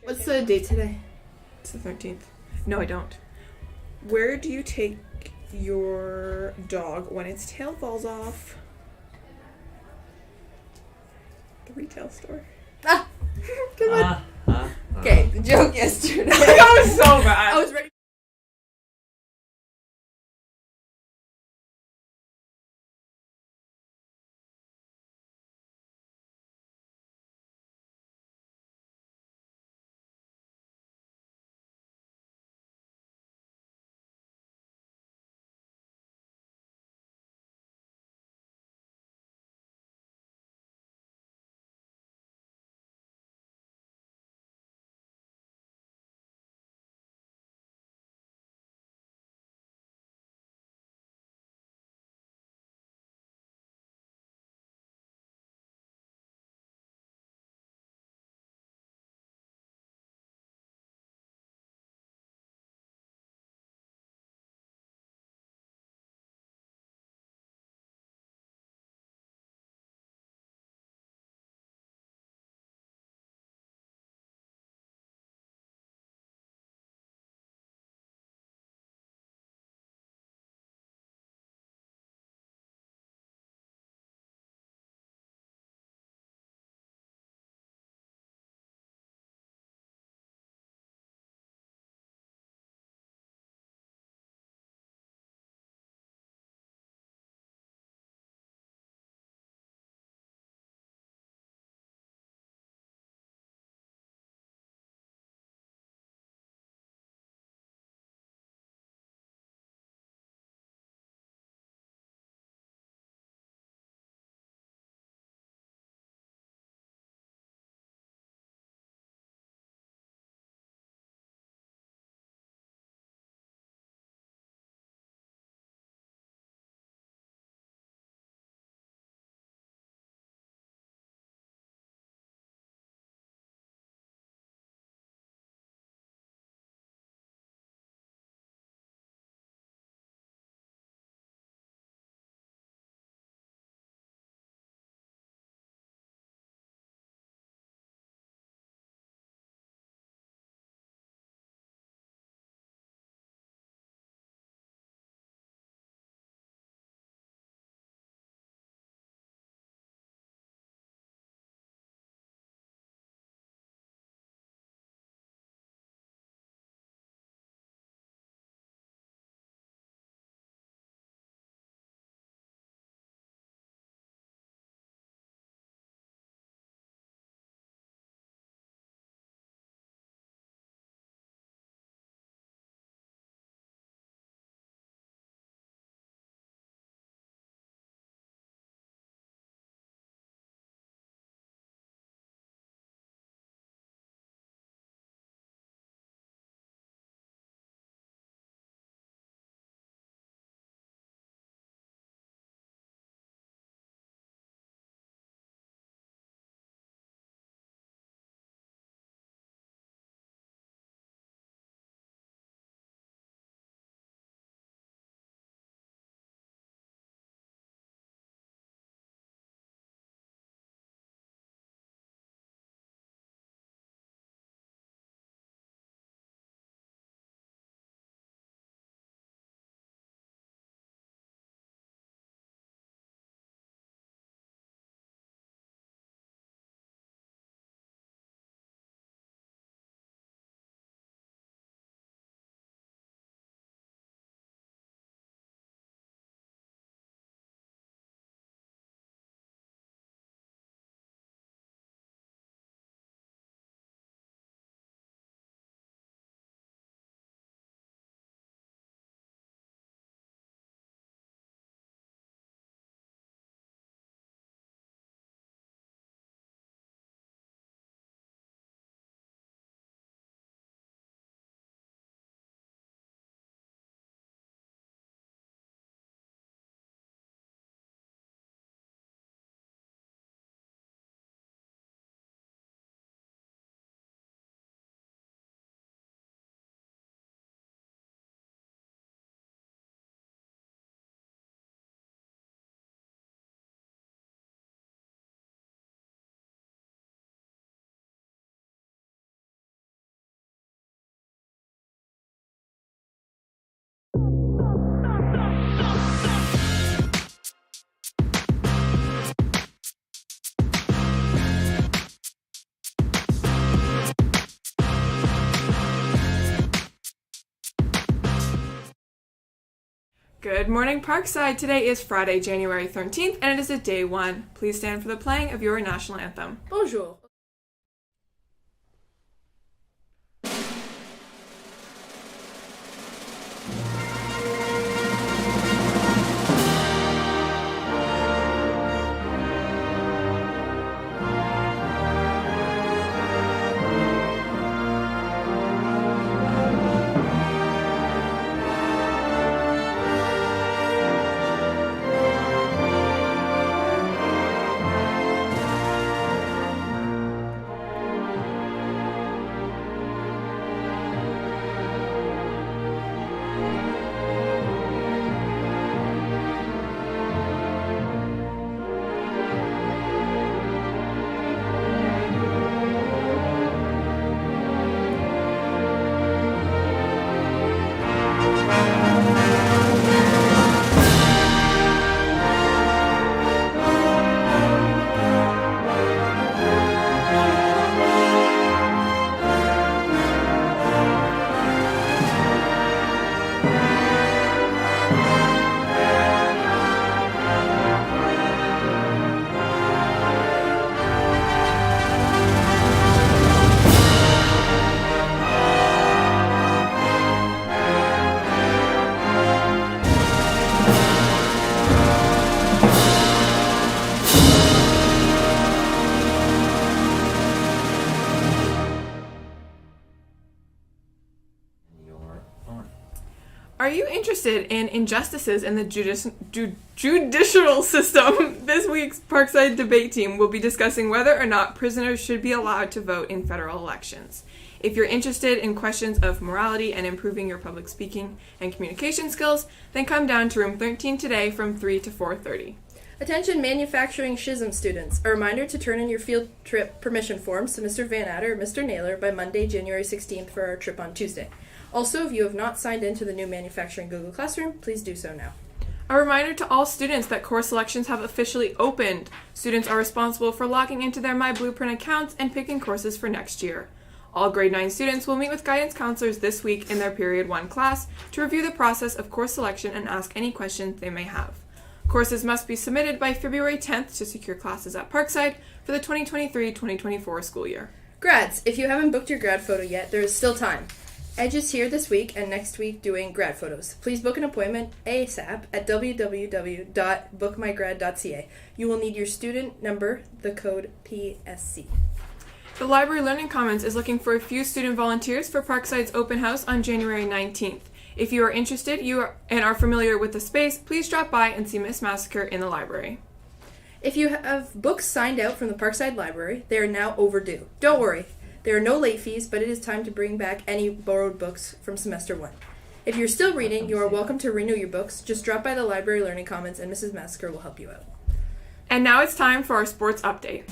What's the date today? It's the 13th. No, I don't. Where do you take your dog when its tail falls off? The retail store. Ah! Come on. Okay, the joke yesterday. That was so bad. I was ready. Good morning, Parkside. Today is Friday, January 13th, and it is a day one. Please stand for the playing of your national anthem. Bonjour. Are you interested in injustices in the judicial system? This week's Parkside debate team will be discussing whether or not prisoners should be allowed to vote in federal elections. If you're interested in questions of morality and improving your public speaking and communication skills, then come down to room 13 today from 3 to 4:30. Attention manufacturing schism students. A reminder to turn in your field trip permission forms to Mr. Van Adder or Mr. Naylor by Monday, January 16th for our trip on Tuesday. Also, if you have not signed into the new manufacturing Google Classroom, please do so now. A reminder to all students that course selections have officially opened. Students are responsible for logging into their My Blueprint accounts and picking courses for next year. All grade 9 students will meet with guidance counselors this week in their period 1 class to review the process of course selection and ask any questions they may have. Courses must be submitted by February 10th to secure classes at Parkside for the 2023-2024 school year. Grads, if you haven't booked your grad photo yet, there is still time. Edge is here this week and next week doing grad photos. Please book an appointment ASAP at www.bookmygrad.ca. You will need your student number, the code PSC. The Library Learning Commons is looking for a few student volunteers for Parkside's open house on January 19th. If you are interested and are familiar with the space, please drop by and see Miss Massacre in the library. If you have books signed out from the Parkside Library, they are now overdue. Don't worry. There are no late fees, but it is time to bring back any borrowed books from semester 1. If you're still reading, you are welcome to renew your books. Just drop by the Library Learning Commons and Mrs. Massacre will help you out. And now it's time for our sports update.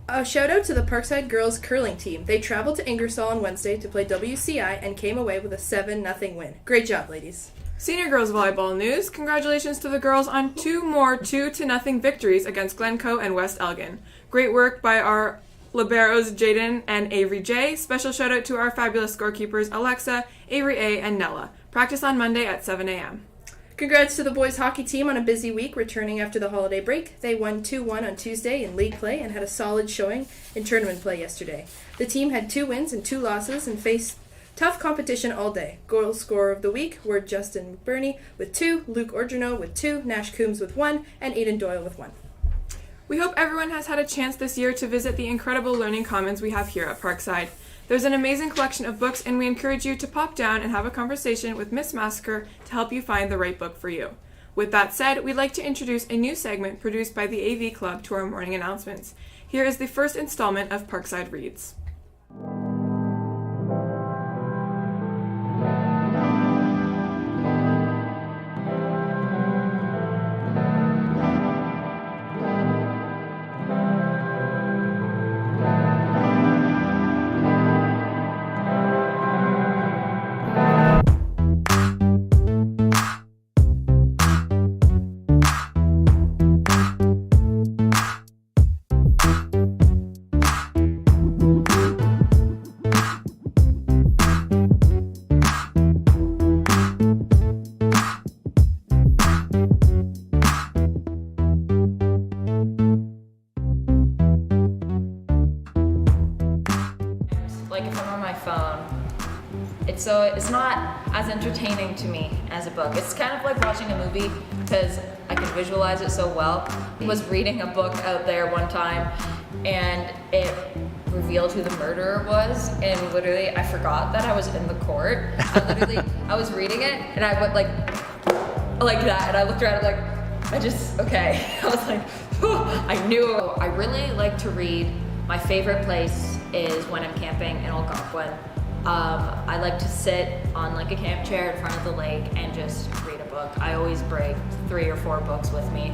A shout out to the Parkside girls curling team. They traveled to Ingersoll on Wednesday to play WCI and came away with a 7-0 win. Great job, ladies. Senior girls volleyball news. Congratulations to the girls on 2 more 2-0 victories against Glencoe and West Elgin. Great work by our liberos Jaden and Avery J. Special shout out to our fabulous scorekeepers Alexa, Avery A, and Nella. Practice on Monday at 7 a.m. Congrats to the boys hockey team on a busy week returning after the holiday break. They won 2-1 on Tuesday in league play and had a solid showing in tournament play yesterday. The team had 2 wins and 2 losses and faced tough competition all day. Goal scorer of the week were Justin McBurney with 2, Luke Organo with 2, Nash Coombs with 1, and Aiden Doyle with 1. We hope everyone has had a chance this year to visit the incredible learning commons we have here at Parkside. There's an amazing collection of books, and we encourage you to pop down and have a conversation with Miss Massacre to help you find the right book for you. With that said, we'd like to introduce a new segment produced by the AV Club to our morning announcements. Here is the first installment of Parkside Reads. like if I'm on my phone, it's not as entertaining to me as a book. It's kind of like watching a movie because I can visualize it so well. I was reading a book out there one time and it revealed who the murderer was, and literally I forgot that I was in the court. I was reading it and I went like that, and I looked around like, okay. I was like, I knew. I really like to read. My favorite place is when I'm camping in Algonquin. I like to sit on like a camp chair in front of the lake and just read a book. I always bring 3 or 4 books with me.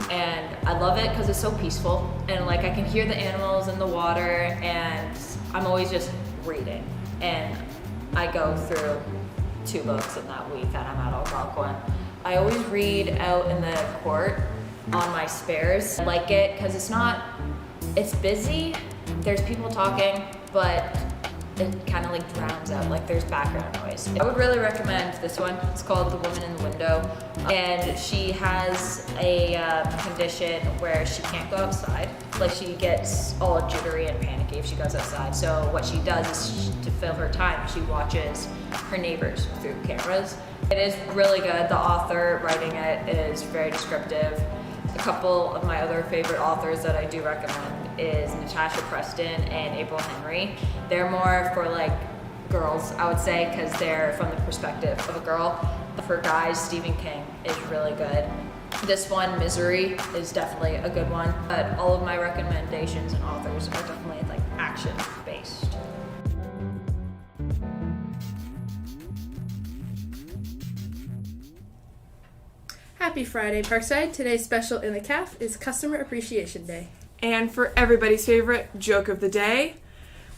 And I love it because it's so peaceful, and like I can hear the animals in the water, and I'm always just reading. And I go through 2 books in that week that I'm at Algonquin. I always read out in the court on my spares. I like it because it's busy, there's people talking, but it kind of like drowns out, like there's background noise. I would really recommend this one. It's called The Woman in the Window, and she has a condition where she can't go outside. Like she gets all jittery and panicky if she goes outside. So what she does is to fill her time, she watches her neighbors through cameras. It is really good. The author writing it is very descriptive. A couple of my other favorite authors that I do recommend is Natasha Preston and April Henry. They're more for like girls, I would say, because they're from the perspective of a girl. For guys, Stephen King is really good. This one, Misery, is definitely a good one, but all of my recommendations and authors are definitely like action-based. Happy Friday, Parkside. Today's special in the CAF is Customer Appreciation Day. And for everybody's favorite joke of the day,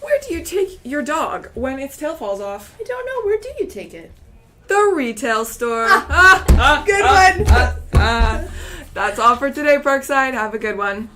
where do you take your dog when its tail falls off? I don't know. Where do you take it? The retail store. Good one. That's all for today, Parkside. Have a good one.